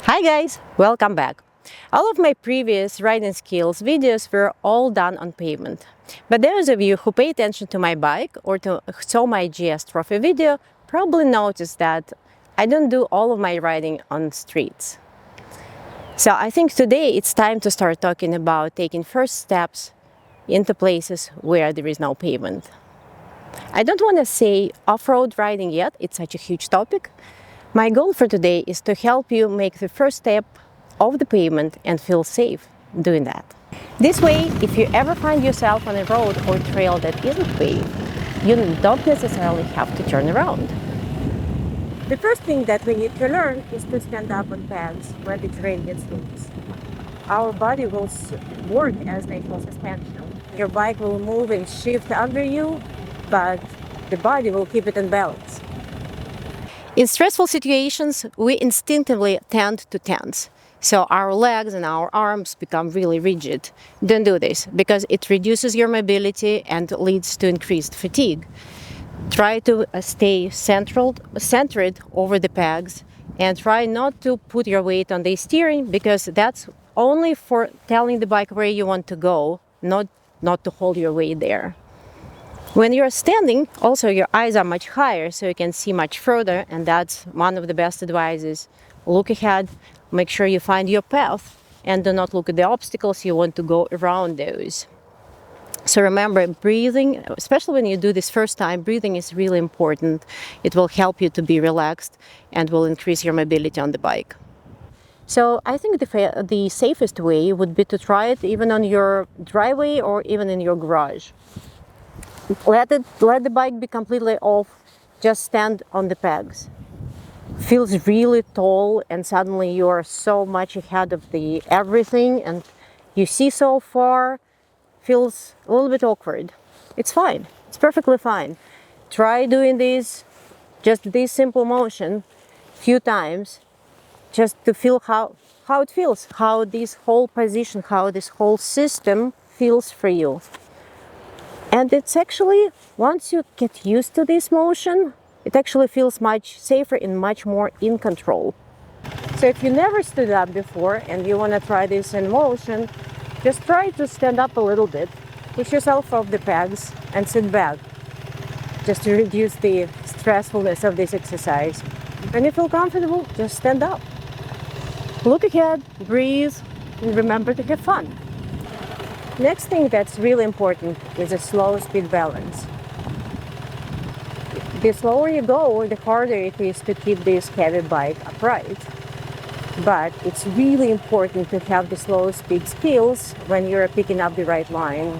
Hi guys, welcome back. All of my previous riding skills videos were all done on pavement. But those of you who pay attention to my bike or saw my GS trophy video probably noticed that I don't do all of my riding on streets. So I think today it's time to start talking about taking first steps into places where there is no pavement. I don't want to say off-road riding yet, it's such a huge topic. My goal for today is to help you make the first step off the pavement and feel safe doing that. This way, if you ever find yourself on a road or trail that isn't paved, you don't necessarily have to turn around. The first thing that we need to learn is to stand up on paths when the terrain gets loose. Our body will work as natural suspension. Your bike will move and shift under you, but the body will keep it in balance. In stressful situations, we instinctively tend to tense. So our legs and our arms become really rigid. Don't do this because it reduces your mobility and leads to increased fatigue. Try to stay centered over the pegs and try not to put your weight on the steering because that's only for telling the bike where you want to go, not to hold your weight there. When you're standing, also your eyes are much higher so you can see much further, and that's one of the best advices. Look ahead, make sure you find your path, and do not look at the obstacles, you want to go around those. So remember, breathing, especially when you do this first time, breathing is really important. It will help you to be relaxed and will increase your mobility on the bike. So I think the safest way would be to try it even on your driveway or even in your garage. Let the bike be completely off, just stand on the pegs. Feels really tall and suddenly you are so much ahead of the everything and you see so far. Feels a little bit awkward. It's fine, it's perfectly fine. Try doing just this simple motion a few times just to feel how it feels, how this whole position, how this whole system feels for you. And it's actually, once you get used to this motion, it actually feels much safer and much more in control. So if you never stood up before and you want to try this in motion, just try to stand up a little bit, push yourself off the pegs and sit back, just to reduce the stressfulness of this exercise. When you feel comfortable, just stand up. Look ahead, breathe, and remember to have fun. Next thing that's really important is a slow speed balance. The slower you go, the harder it is to keep this heavy bike upright. But it's really important to have the slow speed skills when you're picking up the right line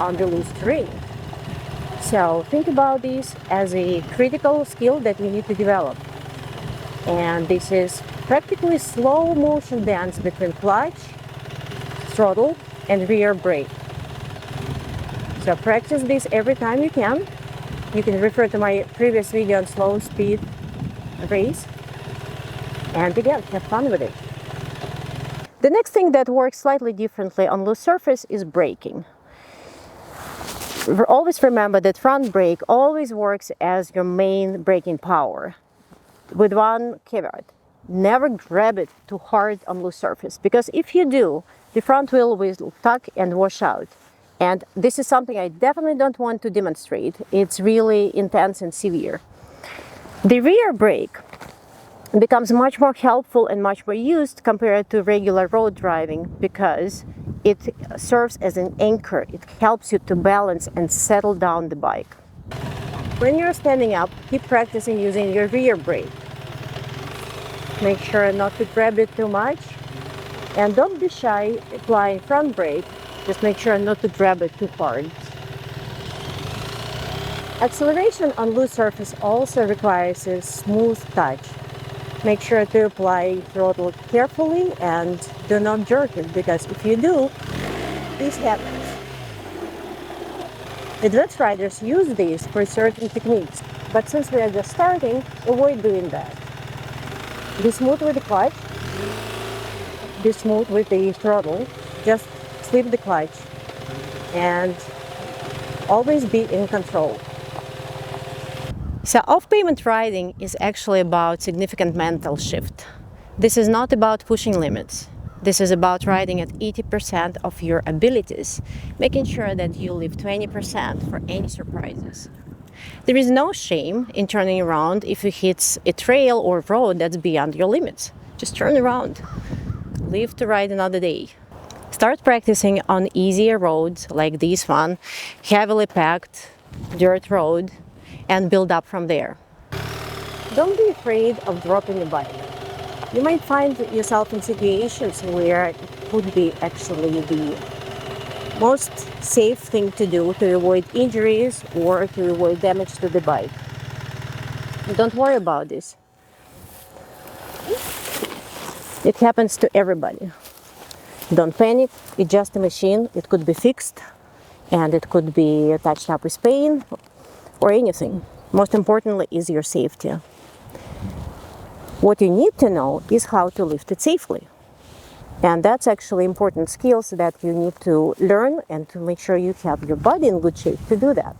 on the loose terrain. So think about this as a critical skill that you need to develop. And this is practically slow motion dance between clutch, throttle, and rear brake. So practice this every time you can. You can refer to my previous video on slow speed race. And again, have fun with it. The next thing that works slightly differently on loose surface is braking. Always remember that front brake always works as your main braking power. With one caveat, never grab it too hard on loose surface, because if you do, the front wheel will tuck and wash out. And this is something I definitely don't want to demonstrate. It's really intense and severe. The rear brake becomes much more helpful and much more used compared to regular road driving because it serves as an anchor. It helps you to balance and settle down the bike. When you're standing up, keep practicing using your rear brake. Make sure not to grab it too much. And don't be shy applying front brake. Just make sure not to grab it too hard. Acceleration on loose surface also requires a smooth touch. Make sure to apply throttle carefully and do not jerk it, because if you do, this happens. Advanced riders use these for certain techniques, but since we are just starting, avoid doing that. Be smooth with the clutch, be smooth with the throttle, just slip the clutch, and always be in control. So off-pavement riding is actually about significant mental shift. This is not about pushing limits. This is about riding at 80% of your abilities, making sure that you leave 20% for any surprises. There is no shame in turning around if you hit a trail or road that's beyond your limits. Just turn around. Live to ride another day. Start practicing on easier roads like this one, heavily packed dirt road, and build up from there. Don't be afraid of dropping a bike. You might find yourself in situations where it could be actually the most safe thing to do to avoid injuries or to avoid damage to the bike. Don't worry about this. It happens to everybody. Don't panic, it's just a machine. It could be fixed and it could be touched up with paint or anything. Most importantly is your safety. What you need to know is how to lift it safely. And that's actually important skills that you need to learn and to make sure you have your body in good shape to do that.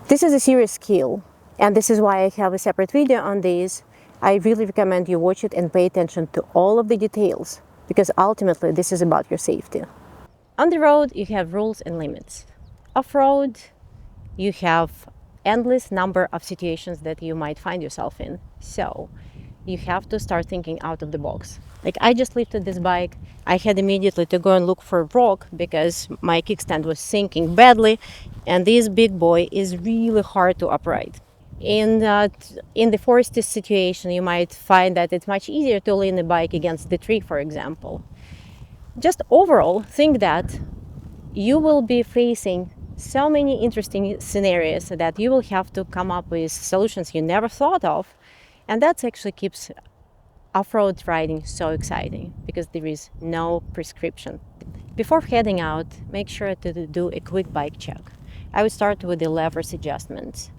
This is a serious skill, and this is why I have a separate video on this. I really recommend you watch it and pay attention to all of the details, because ultimately this is about your safety. On the road, you have rules and limits. Off-road, you have endless number of situations that you might find yourself in. So you have to start thinking out of the box. Like I just lifted this bike, I had immediately to go and look for a rock because my kickstand was sinking badly, and this big boy is really hard to upright. In the foresty situation, you might find that it's much easier to lean the bike against the tree, for example. Just overall, think that you will be facing so many interesting scenarios that you will have to come up with solutions you never thought of. And that actually keeps off-road riding so exciting because there is no prescription. Before heading out, make sure to do a quick bike check. I would start with the levers adjustments.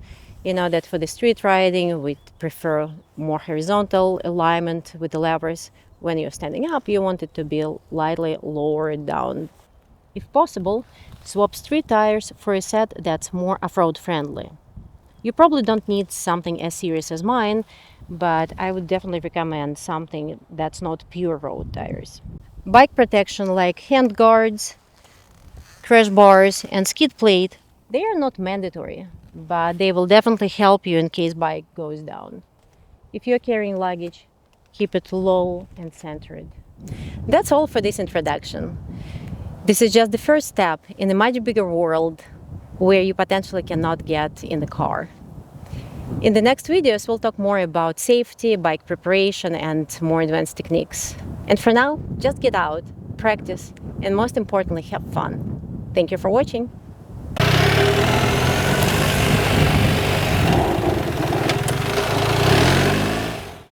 You know that for the street riding, we prefer more horizontal alignment with the levers. When you're standing up, you want it to be lightly lowered down. If possible, swap street tires for a set that's more off-road friendly. You probably don't need something as serious as mine, but I would definitely recommend something that's not pure road tires. Bike protection like hand guards, crash bars, and skid plate, they are not mandatory, but they will definitely help you in case bike goes down. If you're carrying luggage, keep it low and centered. That's all for this introduction. This is just the first step in a much bigger world where you potentially cannot get in the car. In the next videos, we'll talk more about safety, bike preparation, and more advanced techniques. And for now, just get out, practice, and most importantly, have fun. Thank you for watching.